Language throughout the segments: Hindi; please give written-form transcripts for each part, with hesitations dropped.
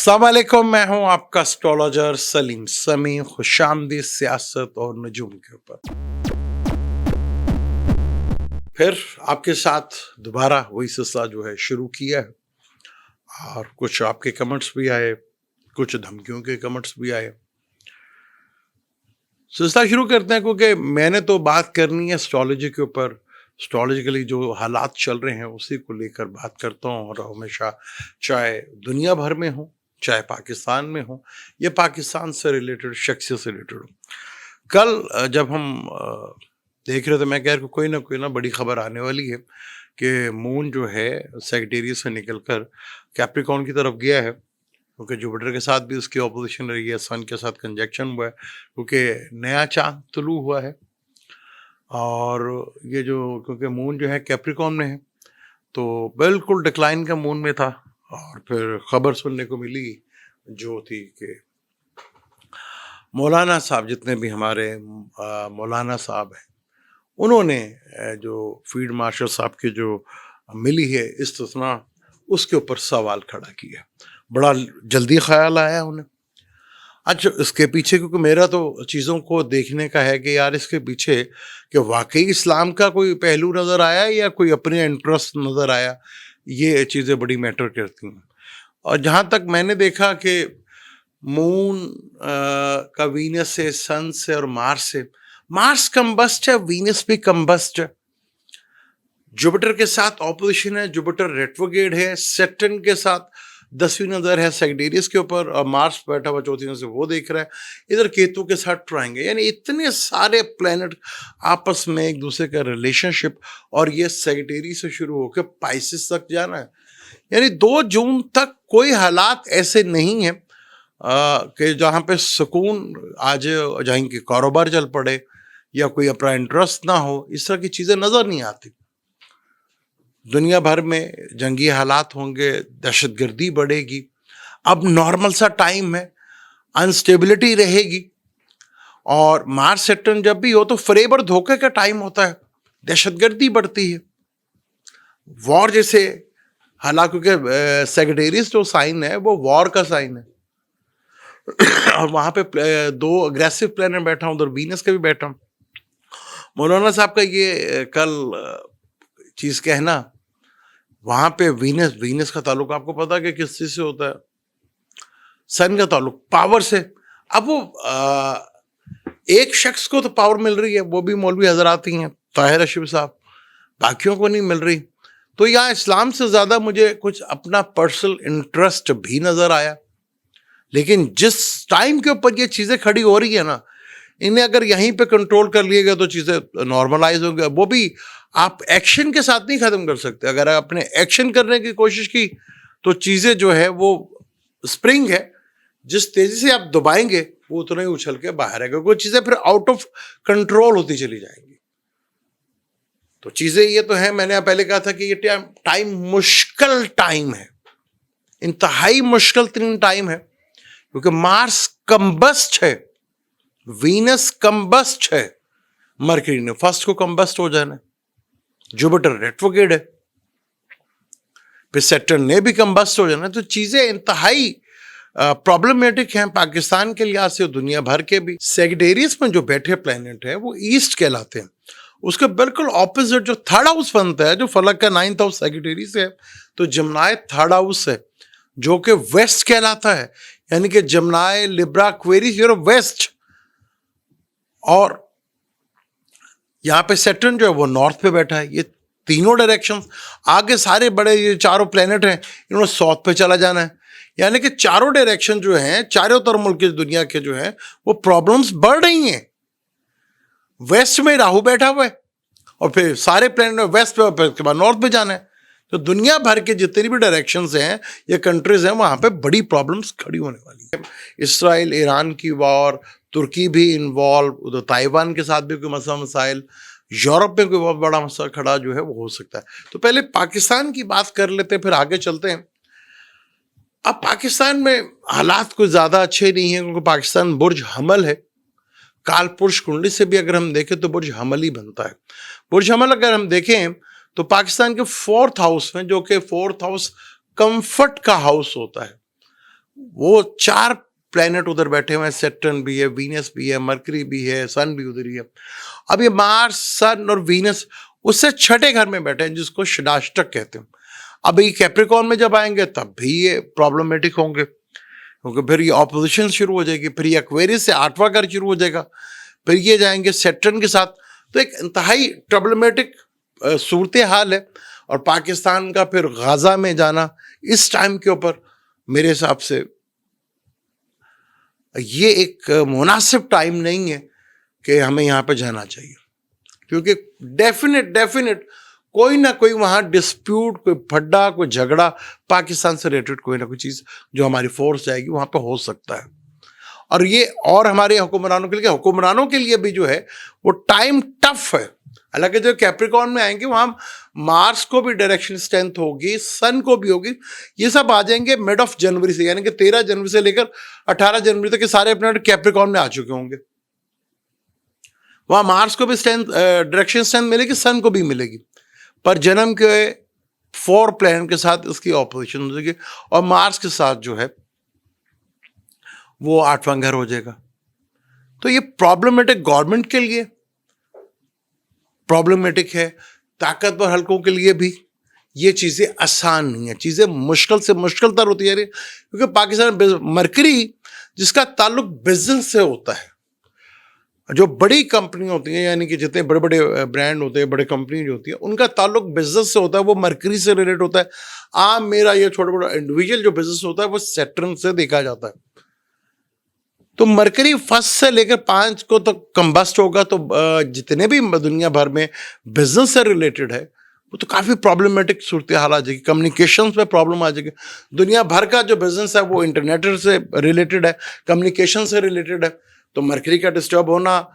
अस्सलाम वालेकुम, मैं हूं आपका एस्ट्रोलॉजर सलीम समी। खुशामदीद सियासत और नजूम के ऊपर फिर आपके साथ दोबारा वही सिलसिला जो है शुरू किया है। और कुछ आपके कमेंट्स भी आए, कुछ धमकियों के कमेंट्स भी आए। सिलसिला शुरू करते हैं क्योंकि मैंने तो बात करनी है एस्ट्रोलॉजी के ऊपर। एस्ट्रोलॉजिकली जो हालात चल रहे हैं उसी को लेकर बात करता हूँ, और हमेशा चाहे दुनिया भर में हो, चाहे पाकिस्तान में हो, या पाकिस्तान से रिलेटेड शख्सियत से रिलेटेड हो। कल जब हम देख रहे थे, मैं कह रहा कोई ना बड़ी खबर आने वाली है कि मून जो है सैजिटेरियस से निकलकर कैप्रिकॉर्न की तरफ गया है, क्योंकि जुपिटर के साथ भी उसकी ऑपोजिशन रही है, सन के साथ कंजक्शन हुआ है, क्योंकि नया चांद तुलू हुआ है। और ये जो क्योंकि मून जो है कैप्रिकॉर्न में है, तो बिल्कुल डिक्लाइन का मून में था। और फिर खबर सुनने को मिली जो थी कि मौलाना साहब, जितने भी हमारे मौलाना साहब हैं, उन्होंने जो फील्ड मार्शल साहब की जो मिली है इस्तिस्ना, उसके ऊपर सवाल खड़ा किया। बड़ा जल्दी ख्याल आया उन्हें। अच्छा, इसके पीछे, क्योंकि मेरा तो चीज़ों को देखने का है कि यार इसके पीछे कि वाकई इस्लाम का कोई पहलू नज़र आया या कोई अपने इंटरेस्ट नज़र आया, ये चीज़ें बड़ी मैटर करती हैं। और जहाँ तक मैंने देखा कि मून का वीनस से, सन से और मार्स से, मार्स कम्बस्ट है, वीनस भी कम्बस्ट है। जुपिटर के साथ ऑपोजिशन है, जुपिटर रेट्रोग्रेड है, सैटर्न के साथ 10वीं नज़र है सैजिटेरियस के ऊपर, और मार्स बैठा हुआ 4थी नज़र से वो देख रहा है। इधर केतु के साथ ट्रायंगल, यानी इतने सारे प्लैनेट आपस में एक दूसरे का रिलेशनशिप। और ये सैजिटेरियस से शुरू होकर पाइसिस तक जाना है, यानी 2 जून तक कोई हालात ऐसे नहीं है कि जहाँ पे सुकून आज जहाँ के कारोबार चल पड़े या कोई अपना इंटरेस्ट ना हो। इस तरह की चीज़ें नज़र नहीं आती। दुनिया भर में जंगी हालात होंगे, दहशतगर्दी बढ़ेगी, अब नॉर्मल सा टाइम है, अनस्टेबिलिटी रहेगी। और मार्स सैटर्न जब भी हो तो फरेब और धोखे का टाइम होता है, दहशतगर्दी बढ़ती है, वॉर जैसे हालात, क्योंकि सैजिटेरियस जो साइन है वो वॉर का साइन है। और वहाँ पे 2 अग्रेसिव प्लैनेट बैठा हूँ, उधर वीनस का भी बैठा हूँ। मौलाना साहब का ये कल चीज़ कहना, वहाँ पे वीनस का ताल्लुक आपको पता है कि किस चीज़ से होता है? सन का ताल्लुक पावर से। अब वो एक शख्स को तो पावर मिल रही है, वो भी मौलवी हजरात ही हैं, ताहिर अशरफ साहब, बाकियों को नहीं मिल रही। तो यहाँ इस्लाम से ज़्यादा मुझे कुछ अपना पर्सनल इंटरेस्ट भी नज़र आया। लेकिन जिस टाइम के ऊपर ये चीज़ें खड़ी हो रही है ना, इन्हें अगर यहीं पे कंट्रोल कर लिए गए तो चीज़ें नॉर्मलाइज होंगी। वो भी आप एक्शन के साथ नहीं ख़त्म कर सकते। अगर आपने एक्शन करने की कोशिश की तो चीज़ें जो है वो स्प्रिंग है, जिस तेज़ी से आप दबाएंगे वो उतना ही उछल के बाहर आएगा, कोई चीज़ें फिर आउट ऑफ कंट्रोल होती चली जाएंगी। तो चीज़ें ये तो है, मैंने पहले कहा था कि ये टाइम मुश्किल टाइम है, इंतहाई मुश्किल तरीन टाइम है, क्योंकि मार्स कम्बस्ट है, वीनस कम्बस्ट है, मरकरी ने फर्स्ट को कम्बस्ट हो जाना है, जुपिटर रेट्रोग्रेड है, फिर सैटर्न ने भी कम्बस्ट हो जाना है। तो चीजें इंतहाई प्रॉब्लमेटिक हैं पाकिस्तान के लिहाज से, दुनिया भर के भी। सैजिटेरियस में जो बैठे प्लैनेट है वो ईस्ट कहलाते हैं। उसके बिल्कुल ऑपोजिट जो थर्ड हाउस बनता है, जो फलक का 9th हाउस सैजिटेरियस है, तो जमनाय थर्ड हाउस है, जो कि वेस्ट कहलाता है, यानी कि Gemini, Libra, Aquarius, Europe, waste. और यहाँ पे सैटर्न जो है वो नॉर्थ पे बैठा है। ये तीनों डायरेक्शन, आगे सारे बड़े ये चारों प्लेनेट हैं, इन्होंने साउथ पे चला जाना है। यानी कि चारों डायरेक्शन जो हैं, चारों तरफ मुल्क दुनिया के जो हैं, वो प्रॉब्लम्स बढ़ रही हैं। वेस्ट में राहु बैठा हुआ है, और फिर सारे प्लेनेट वेस्ट पे, फिर उसके बाद नॉर्थ पे जाना है। तो दुनिया भर के जितनी भी डायरेक्शंस हैं या कंट्रीज हैं, वहाँ पे बड़ी प्रॉब्लम्स खड़ी होने वाली है। इसराइल ईरान की वॉर, तुर्की भी इन्वॉल्व, उधर ताइवान के साथ भी कोई मसला मसाइल, यूरोप में कोई बहुत बड़ा मसला खड़ा जो है वो हो सकता है। तो पहले पाकिस्तान की बात कर लेते हैं, फिर आगे चलते हैं। अब पाकिस्तान में हालात कुछ ज़्यादा अच्छे नहीं हैं, क्योंकि पाकिस्तान बुर्ज हमल है। काल पुरुष कुंडली से भी अगर हम देखें तो बुर्ज हमल ही बनता है। बुर्ज हमल अगर हम देखें तो पाकिस्तान के 4th हाउस में, जो कि 4th हाउस कंफर्ट का हाउस होता है, वो 4 प्लैनेट उधर बैठे हुए हैं, सैटर्न भी है, वीनस भी है, मरकरी भी है, सन भी उधर ही है। अब ये मार्स, सन और वीनस उससे छठे घर में बैठे हैं, जिसको षडाष्टक कहते हैं। अब ये कैप्रिकॉर्न में जब आएंगे तब भी ये प्रॉब्लमेटिक होंगे, क्योंकि फिर ये ऑपोजिशन शुरू हो जाएगी, फिर ये एक्वेरियस से 8वां घर शुरू हो जाएगा, फिर ये जाएंगे सैटर्न के साथ। तो एक इंतहाई प्रॉब्लमेटिक सूरत हाल है। और पाकिस्तान का फिर गाजा में जाना इस टाइम के ऊपर मेरे हिसाब से ये एक मुनासिब टाइम नहीं है कि हमें यहाँ पे जाना चाहिए, क्योंकि डेफिनेट कोई ना कोई वहाँ डिस्प्यूट, कोई फड्डा, कोई झगड़ा पाकिस्तान से रिलेटेड कोई ना कोई चीज़ जो हमारी फोर्स जाएगी वहाँ पे हो सकता है। और ये और हमारे हुक्मरानों के लिए भी जो है वो टाइम टफ है। हालांकि जो कैप्रिकॉर्न में आएंगे वहाँ मार्स को भी डायरेक्शन स्ट्रेंथ होगी, सन को भी होगी, ये सब आ जाएंगे मिड ऑफ जनवरी से, यानी कि 13 जनवरी से लेकर 18 जनवरी तक के सारे प्लैनेट कैप्रिकॉर्न में आ चुके होंगे। वहाँ मार्स को भी स्ट्रेंथ, डायरेक्शन स्ट्रेंथ मिलेगी, सन को भी मिलेगी, पर जन्म के 4 प्लैनेट के साथ इसकी ऑपोजिशन हो जाएगी और मार्स के साथ जो है वो 8वां घर हो जाएगा। तो ये प्रॉब्लमेटिक गवर्नमेंट के लिए प्रॉब्लमेटिक है, ताकतवर हलकों के लिए भी ये चीज़ें आसान नहीं है, चीज़ें मुश्किल से मुश्किल तर होती जा रही है, क्योंकि पाकिस्तान में मरकरी जिसका ताल्लुक बिजनेस से होता है, जो बड़ी कंपनी होती हैं, यानी कि जितने बड़े बड़े ब्रांड होते हैं, बड़े कंपनी जो होती है, उनका ताल्लुक बिजनेस से होता है, वो मरकरी से रिलेट होता है। मेरा ये छोटा बड़ा इंडिविजुअल जो बिजनेस होता है वो सैटर्न से देखा जाता है। तो मरकरी 1 से लेकर 5 को तो कंबस्ट होगा, तो जितने भी दुनिया भर में बिजनेस से रिलेटेड है वो तो काफ़ी प्रॉब्लमेटिक सूरत हाल आ जाएगी, कम्युनिकेशन में प्रॉब्लम आ जाएगी। दुनिया भर का जो बिजनेस है वो इंटरनेट से रिलेटेड है, कम्युनिकेशन से रिलेटेड है, तो मरकरी का डिस्टर्ब होना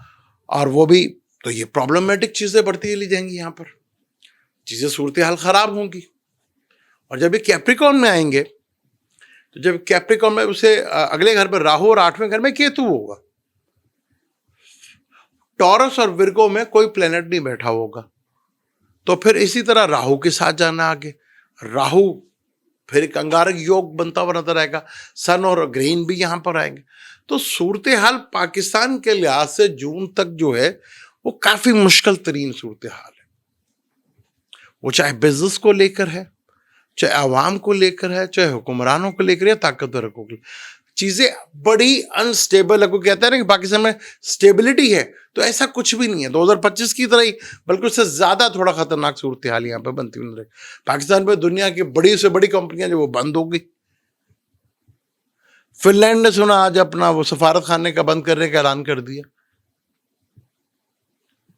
और वो भी, तो ये प्रॉब्लमेटिक चीज़ें बढ़ती चली जाएंगी, यहाँ पर चीज़ें सूरत हाल ख़राब होंगी। और जब ये कैप्रिकॉर्न में आएंगे, तो जब कैप्रिकॉर्न में उसे अगले घर में राहु और 8वें घर में केतु होगा, टॉरस और विर्गो में कोई प्लेनेट नहीं बैठा होगा, तो फिर इसी तरह राहु के साथ जाना आगे, राहु फिर एक अंगारक योग बनता हुआ नजर आएगा, सन और ग्रहण भी यहाँ पर आएंगे। तो सूरत हाल पाकिस्तान के लिहाज से जून तक जो है वो काफी मुश्किल तरीन सूरत हाल है, वो चाहे बिजनेस को लेकर है, चाहे आवाम को लेकर है, चाहे हुक्मरानों को लेकर या ताकतवर को लेकर, चीजें बड़ी अनस्टेबल है। कोई कहता है ना कि पाकिस्तान में स्टेबिलिटी है, तो ऐसा कुछ भी नहीं है। 2025 की तरह ही बल्कि उससे ज्यादा थोड़ा खतरनाक सूरत हाल यहाँ पे बनती हुई नजर। पाकिस्तान में दुनिया की बड़ी से बड़ी कंपनियां जो वो बंद हो गई। फिनलैंड ने सुना आज अपना वो सफारत खाने का बंद करने का ऐलान कर दिया।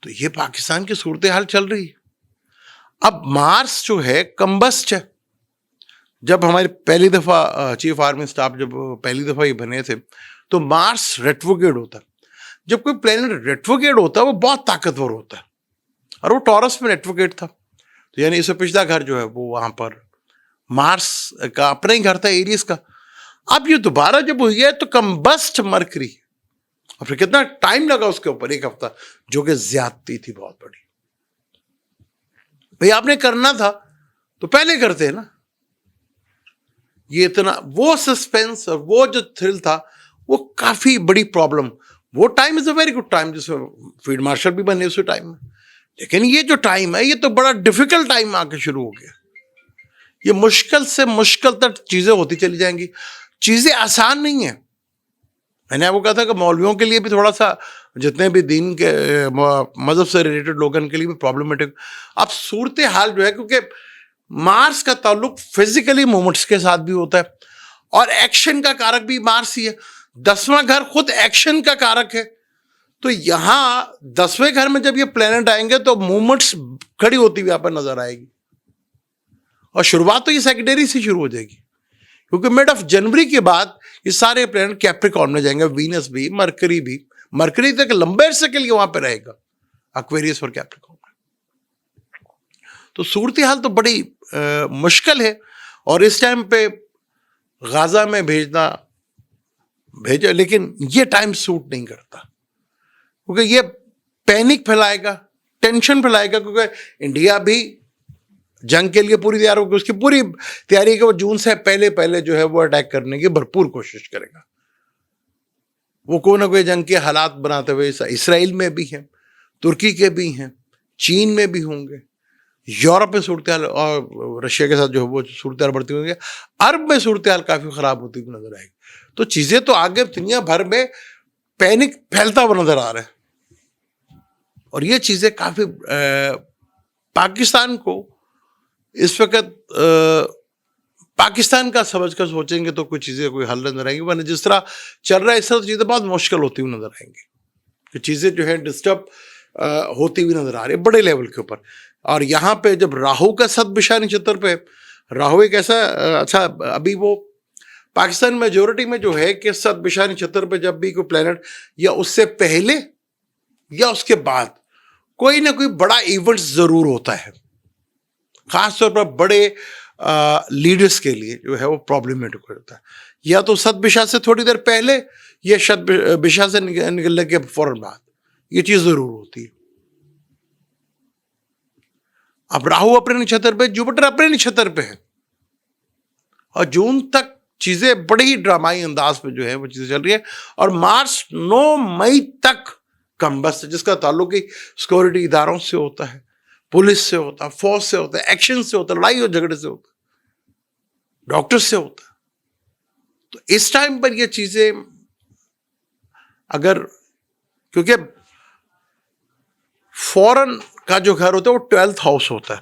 तो ये पाकिस्तान की सूरत हाल चल रही है। अब मार्स जो है कंबस्ट है। जब हमारी पहली दफा चीफ आर्मी स्टाफ जब पहली दफा ये बने थे, तो मार्स रेट्रोग्रेड होता है। जब कोई प्लेनेट रेट्रोग्रेड होता है वो बहुत ताकतवर होता है, और वो टॉरस में रेट्रोग्रेड था, तो यानी इससे पिछला घर जो है वो वहां पर मार्स का अपना ही घर था, एरियस का। अब ये दोबारा जब हुई है तो कंबस्ट मरकरी, और फिर कितना टाइम लगा उसके ऊपर, 1 हफ्ता, जो कि ज्यादती थी बहुत बड़ी। भाई आपने करना था तो पहले करते ना। ये इतना वो सस्पेंस और वो जो थ्रिल था वो काफी बड़ी प्रॉब्लम। वो time is a very good time, जिसमें फील्ड मार्शल भी बने उस टाइम में। लेकिन ये जो टाइम है ये तो बड़ा डिफिकल्ट टाइम आके शुरू हो गया। ये मुश्किल से मुश्किल तक चीजें होती चली जाएंगी, चीजें आसान नहीं है। मैंने आपको कहा था कि मौलवियों के लिए भी थोड़ा सा, जितने भी दीन के मजहब से रिलेटेड लोगों के लिए भी प्रॉब्लमेटिक। अब सूरत हाल जो है, क्योंकि मार्स का ताल्लुक फिजिकली मूवमेंट्स के साथ भी होता है और एक्शन का कारक भी मार्स ही है। 10वां घर खुद एक्शन का कारक है, तो यहां 10वें घर में जब ये प्लेनेट आएंगे तो मूवमेंट्स खड़ी होती हुई यहां पर नजर आएगी। और शुरुआत तो ये सेकेंडरी से शुरू हो जाएगी, क्योंकि मिड ऑफ जनवरी के बाद ये सारे प्लेनेट कैप्रिकॉर्न में जाएंगे, वीनस भी, मरकरी भी। मरकरी तक लंबे अरसे के लिए वहां पर रहेगा, एक्वेरियस और कैप्रिकॉर्न। तो सूरत हाल तो बड़ी मुश्किल है। और इस टाइम पे गाजा में भेजा, लेकिन ये टाइम सूट नहीं करता, क्योंकि ये पैनिक फैलाएगा, टेंशन फैलाएगा, क्योंकि इंडिया भी जंग के लिए पूरी तैयार होगी, उसकी पूरी तैयारी है कि वो जून से पहले पहले जो है वो अटैक करने की भरपूर कोशिश करेगा। वो कोई ना कोई जंग के हालात बनाते हुए इसराइल में भी हैं, तुर्की के भी हैं, चीन में भी होंगे, यूरोप में सूरत हाल और रशिया के साथ जो है वो सूरत हाल बढ़ती होंगी, अरब में सूरत हाल काफी खराब होती हुई नजर आएगी। तो चीजें तो आगे दुनिया भर में पैनिक फैलता हुआ नजर आ रहा है, और ये चीजें काफी पाकिस्तान को इस वक्त पाकिस्तान का समझ कर सोचेंगे तो कुछ चीजें कोई हल नजर आएंगी, वरना जिस तरह चल रहा है इस तरह चीजें बहुत मुश्किल होती हुई नजर आएंगी, कि चीजें जो है डिस्टर्ब होती हुई नजर आ रही है बड़े लेवल के ऊपर। और यहाँ पे जब राहु का सदभिषा नक्षत्र पे, राहु एक ऐसा अच्छा, अभी वो पाकिस्तान मेजोरिटी में जो है कि सदभिषा नक्षत्र पे जब भी कोई प्लेनेट या उससे पहले या उसके बाद कोई ना कोई बड़ा इवेंट जरूर होता है, खासतौर पर बड़े लीडर्स के लिए जो है वो प्रॉब्लमेटिक हो जाता है, या तो सदभिषा से थोड़ी देर पहले या सदभिषा से निकलने के फौरन बाद, ये चीज जरूर होती है। अब राहु अपने नक्षत्र पे, जुपिटर अपने नक्षत्र पे है, और जून तक चीजें बड़े ही ड्रामाई अंदाज पे जो है वो चीजें चल रही है, और मार्च 9 मई तक कम्बस्ट, जिसका ताल्लुक ही सिक्योरिटी इदारों से होता है, पुलिस से होता है, फौज से होता है, एक्शन से होता है, लड़ाई और झगड़े से होता है, डॉक्टर से होता है। तो इस टाइम पर ये चीजें अगर, क्योंकि फॉरेन का जो घर होता है वो 12th हाउस होता है,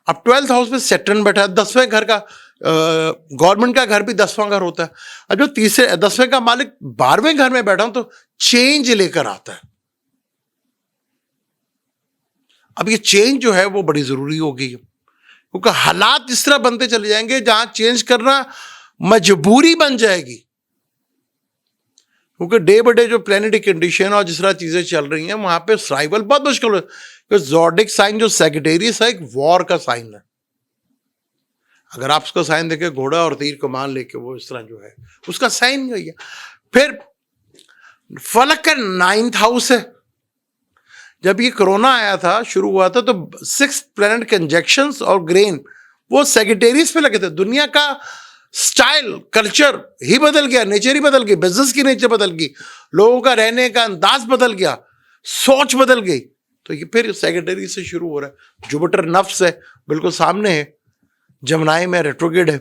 अब 12th हाउस में सैटर्न बैठा है, 10वें घर का, गवर्नमेंट का घर भी 10वां घर होता है, अब जो 10वें का मालिक 12वें घर में बैठा हूं तो चेंज लेकर आता है। अब ये चेंज जो है वो बड़ी जरूरी हो गई है, क्योंकि हालात इस तरह बनते चले जाएंगे जहां चेंज करना मजबूरी बन जाएगी, क्योंकि डे बाय डे जो प्लैनेटरी कंडीशन और जिस तरह चीजें चल रही हैं वहां पे सर्वाइवल बहुत मुश्किल है। क्योंकि ज़ोडिक साइन जो सैजिटेरियस है एक वॉर का साइन है, अगर आप उसका साइन देखें घोड़ा और तीर कमान लेके, वो इस तरह जो है उसका साइन यही है। फिर फलक का 9th हाउस है, जब ये कोरोना आया था, शुरू हुआ था, तो 6 प्लैनेट कंजक्शंस और ग्रेन वो सैजिटेरियस पे लगे थे। दुनिया का स्टाइल कल्चर ही बदल गया, नेचर ही बदल गई, बिजनेस की नेचर बदल गई, लोगों का रहने का अंदाज बदल गया, सोच बदल गई। तो ये फिर सैजिटेरियस से शुरू हो रहा है। जुपिटर नफ्स है, बिल्कुल सामने है, जमनाई में रेट्रोग्रेड है।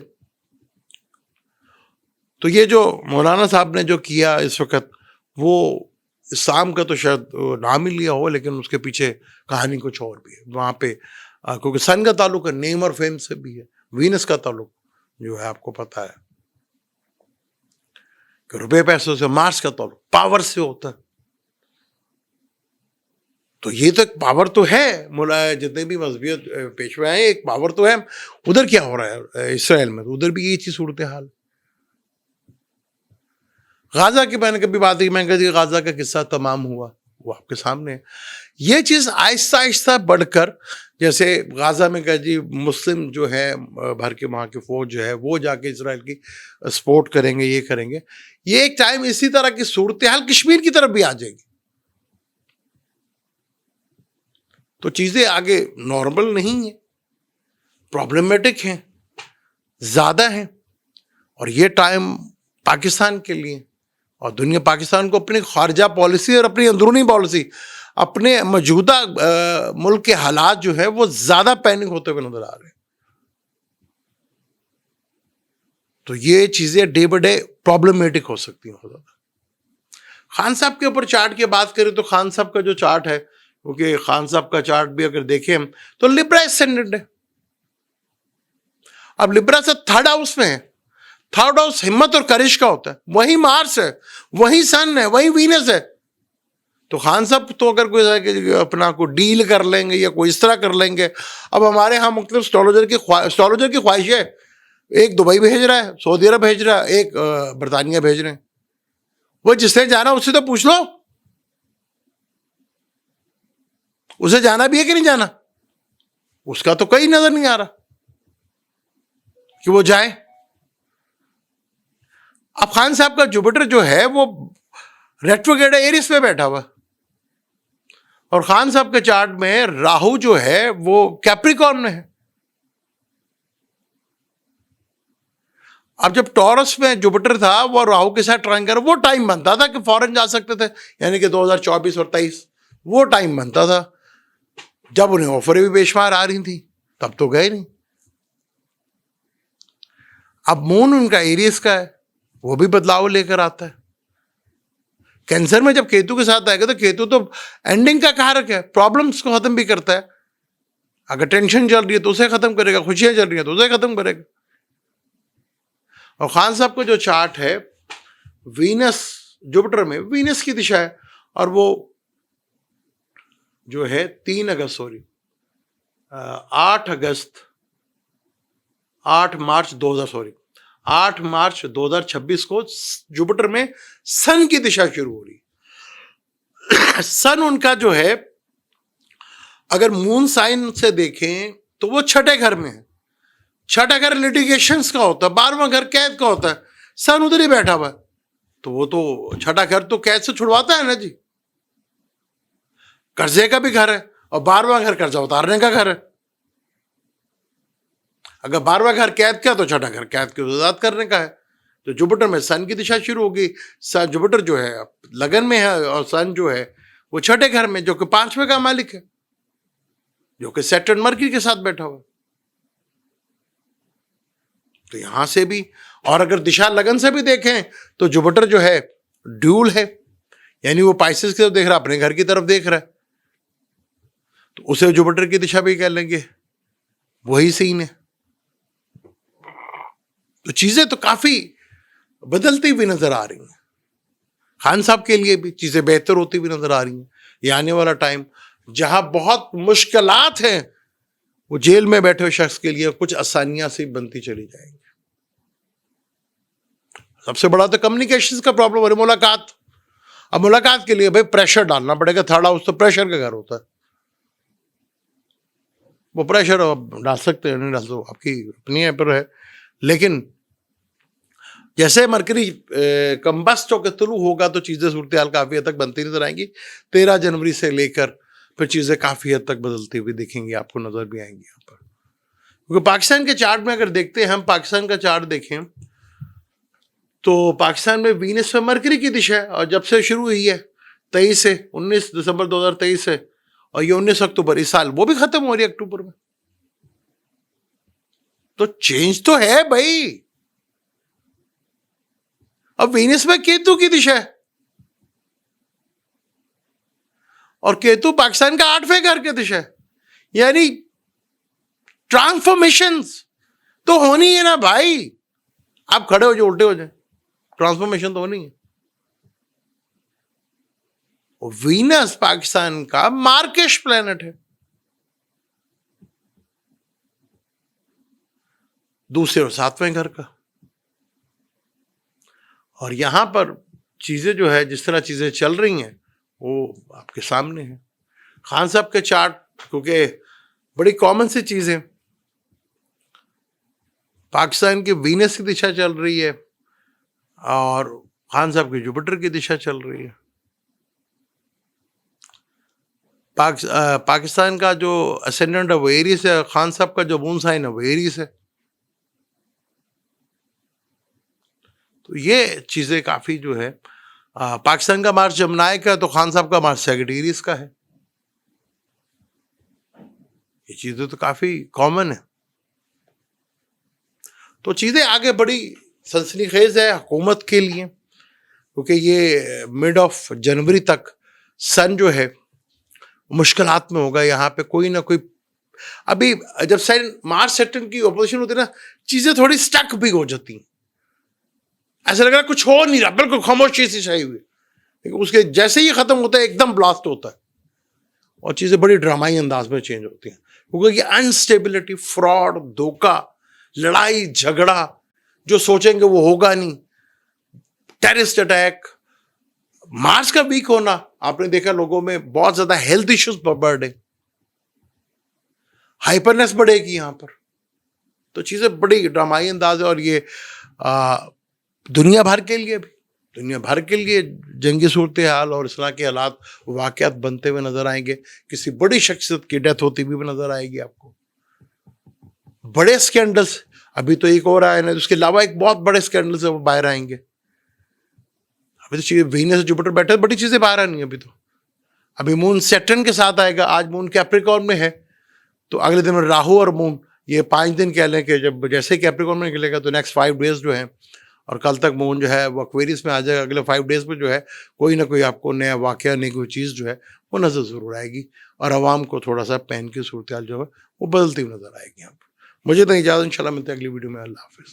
तो ये जो मौलाना साहब ने जो किया इस वक्त, वो इस्लाम का तो शायद नाम ही लिया हो, लेकिन उसके पीछे कहानी कुछ और भी है वहां पे, क्योंकि सन का ताल्लुक है, नेम और फेम से भी है, वीनस का ताल्लुक जो है आपको पता है कि रुपए पैसों से, मार्स का ताल्लुक पावर से होता है। तो ये तो एक पावर तो है, मुला जितने भी मजहबी पेशवे हैं एक पावर तो है। उधर क्या हो रहा है इसराइल में, तो उधर भी ये चीज सूरत हाल। गाजा की मैंने कभी बात की, मैंने कहा गाजा का किस्सा तमाम हुआ, वो आपके सामने है। ये चीज आहिस्ता आहिस्ता बढ़कर, जैसे गाजा में कहा जी मुस्लिम जो है भर के वहाँ की फौज जो है वो जाके इसराइल की सपोर्ट करेंगे, ये करेंगे, ये एक टाइम इसी तरह की सूरत हाल कश्मीर की तरफ भी आ जाएगी। तो चीजें आगे नॉर्मल नहीं है, प्रॉब्लमेटिक हैं, ज्यादा हैं, और ये टाइम पाकिस्तान के लिए और दुनिया, पाकिस्तान को अपनी खारजा पॉलिसी और अपनी अंदरूनी पॉलिसी, अपने मौजूदा मुल्क के हालात जो है वो ज्यादा पैनिक होते हुए नजर आ रहे हैं। तो ये चीजें डे बाय डे प्रॉब्लमेटिक हो सकती हैं बहुत ज्यादा। खान साहब के ऊपर चार्ट की बात करें तो खान साहब का जो चार्ट है, क्योंकि खान साहब का चार्ट भी अगर देखें हम तो लिब्रा एसेंडेंट है। अब लिब्रा से 3rd हाउस में है, 3rd हाउस हिम्मत और करिश का होता है, वही मार्स है, वही सन है, वही वीनस है। तो खान साहब तो अगर कोई अपना को डील कर लेंगे या कोई इस तरह कर लेंगे। अब हमारे यहाँ मतलब एस्ट्रोलॉजर की ख्वाहिश है, एक दुबई भेज रहा है, सऊदी अरब भेज रहा है, एक बरतानिया भेज रहे हैं, वो जिसने जाना उससे तो पूछ लो, उसे जाना भी है कि नहीं जाना, उसका तो कहीं नजर नहीं आ रहा कि वो जाए। अब खान साहब का जुपिटर जो है वो रेट्रोग्रेड एरिस पे बैठा हुआ, और खान साहब के चार्ट में राहु जो है वो कैप्रिकॉर्न में है, अब जब टॉरस में जुपिटर था वो राहु के साथ ट्राइन कर, वो टाइम बनता था कि फॉरेन जा सकते थे, यानी कि 2024 और 23 वो टाइम बनता था जब उन्हें ऑफर भी बेशुमार आ रही थी, तब तो गए नहीं। अब मून उनका एरियस का है, वो भी बदलाव लेकर आता है। कैंसर में जब केतु के साथ आएगा तो केतु तो एंडिंग का कारक है, प्रॉब्लम्स को खत्म भी करता है। अगर टेंशन चल रही है तो उसे खत्म करेगा, खुशियां चल रही है तो उसे खत्म करेगा। और खान साहब का जो चार्ट है, वीनस जुपिटर में वीनस की दिशा है, और वो जो है 8 मार्च 2026 को जुपिटर में सन की दिशा शुरू हो रही। सन उनका जो है, अगर मून साइन से देखें तो वो छठे घर में है। छठा घर लिटिगेशंस का होता है, 12वां घर कैद का होता है, सन उधर ही बैठा हुआ है, तो वो तो छठा घर तो कैद से छुड़वाता है ना जी। कर्जे का भी घर है, और 12वां घर कर्जा उतारने का घर है। अगर 12वां घर कैद का तो छठा घर कैद के आजाद करने का है। तो जुपिटर में सन की दिशा शुरू होगी। जुपिटर जो है लगन में है, और सन जो है वो छठे घर में, जो कि 5वें का मालिक है, जो कि सैटर्न मरकरी के साथ बैठा हुआ। तो यहां से भी, और अगर दिशा लगन से भी देखें तो जुपिटर जो है ड्यूल है, यानी वो पाइसेस की तरफ देख रहा है, अपने घर की तरफ देख रहा है, तो उसे जुपिटर की दिशा भी कह लेंगे। वही सीन है। तो चीजें तो काफी बदलती हुई नजर आ रही हैं। खान साहब के लिए भी चीजें बेहतर होती हुई नजर आ रही हैं। ये आने वाला टाइम जहां बहुत मुश्किलात हैं, वो जेल में बैठे हुए शख्स के लिए कुछ आसानियां से बनती चली जाएंगी। सबसे बड़ा तो कम्युनिकेशन का प्रॉब्लम है, मुलाकात। अब मुलाकात के लिए भाई प्रेशर डालना पड़ेगा। थर्ड हाउस तो प्रेशर का घर होता है, वो प्रेशर आप डाल सकते हैं, नहीं डाल सकते, आपकी अपनी है पर है। लेकिन जैसे मरकरी कंबस्ट होकर तुलू होगा तो चीजें सूरत हाल काफी हद तक बनती नजर आएंगी। 13 जनवरी से लेकर फिर चीजें काफी हद तक बदलती हुई दिखेंगी, आपको नजर भी आएंगी यहाँ पर। क्योंकि पाकिस्तान के चार्ट में अगर देखते हैं हम, पाकिस्तान का चार्ट देखें तो पाकिस्तान में वीनस में मरकरी की दिशा है, और जब से शुरू हुई है 23 से 19 दिसंबर 2023 से, और ये 19 अक्टूबर इस साल वो भी खत्म हो रही है अक्टूबर में। तो चेंज तो है भाई। अब वीनस में केतु की दिशा है, और केतु पाकिस्तान का 8वें घर की दिशा है, यानी ट्रांसफॉर्मेशंस तो होनी है ना भाई। आप खड़े हो जाए उल्टे हो जाए, ट्रांसफॉर्मेशन तो होनी है। वीनस पाकिस्तान का मार्केश प्लैनेट है, दूसरे और 7वें घर का। और यहां पर चीजें जो है, जिस तरह चीजें चल रही हैं वो आपके सामने है। खान साहब के चार्ट, क्योंकि बड़ी कॉमन सी चीज है, पाकिस्तान की वीनस की दिशा चल रही है और खान साहब की जुपिटर की दिशा चल रही है। पाकिस्तान का जो असेंडेंट है वो एरीज है, खान साहब का जो मून साइन है वो एरीज है। तो ये चीजें काफी जो है, पाकिस्तान का मार्च जमनाय का, तो खान साहब का मार्च सेक्रेटेरियस का है। ये चीजें तो काफी कॉमन है। तो चीजें आगे बड़ी सनसनीखेज है हुकूमत के लिए, क्योंकि ये मिड ऑफ जनवरी तक सन जो है मुश्किलात में होगा। यहाँ पे कोई ना कोई, अभी जब सन मार्च सैटर्न की ऑपोजिशन होती है ना, चीजें थोड़ी स्टक भी हो जाती हैं। ऐसा लग रहा है कुछ हो नहीं रहा, बिल्कुल खामोशी सी छाई हुई, लेकिन उसके जैसे ही खत्म होता है एकदम ब्लास्ट होता है और चीजें बड़ी ड्रामाई अंदाज में चेंज होती हैं। क्योंकि ये अनस्टेबिलिटी, फ्रॉड, धोखा, लड़ाई झगड़ा, जो सोचेंगे वो होगा नहीं, टेररिस्ट अटैक, मार्च का वीक होना, आपने देखा लोगों में बहुत ज्यादा हेल्थ इश्यूज बढ़ रहे, हाइपरनेस बढ़ेगी यहां पर। तो चीजें बड़ी ड्रामाई अंदाज है। और ये दुनिया भर के लिए भी, दुनिया भर के लिए जंगी सूरत हाल और इस तरह के हालात, वाकयात बनते हुए नजर आएंगे। किसी बड़ी शख्सियत की डेथ होती हुई भी नजर आएगी आपको। बड़े स्कैंडल्स, अभी तो एक और आया ना, उसके अलावा एक बहुत बड़े स्कैंडल से वो बाहर आएंगे। अभी तो चीजें वीनस जुपिटर बैठे, बड़ी चीजें बाहर आनी है अभी तो। अभी मून सैटर्न के साथ आएगा, आज मून कैप्रिकॉर्न में है, तो अगले दिन में राहु और मून, ये 5 दिन कह लें कि जब जैसे कैप्रिकॉर्न में निकलेगा तो नेक्स्ट 5 डेज जो है, और कल तक मून जो है वो एक्वेरियस में आ जाएगा। अगले 5 डेज में जो है कोई ना कोई आपको नया वाकया, नई कोई चीज़ जो है वो नज़र ज़रूर आएगी, और आवाम को थोड़ा सा पैन की सूरत हाल जो है वो बदलती हुई नज़र आएगी। यहाँ पर मुझे तो इजाज़त, इंशाल्लाह मिलते हैं अगली वीडियो में। अल्लाह हाफिज़।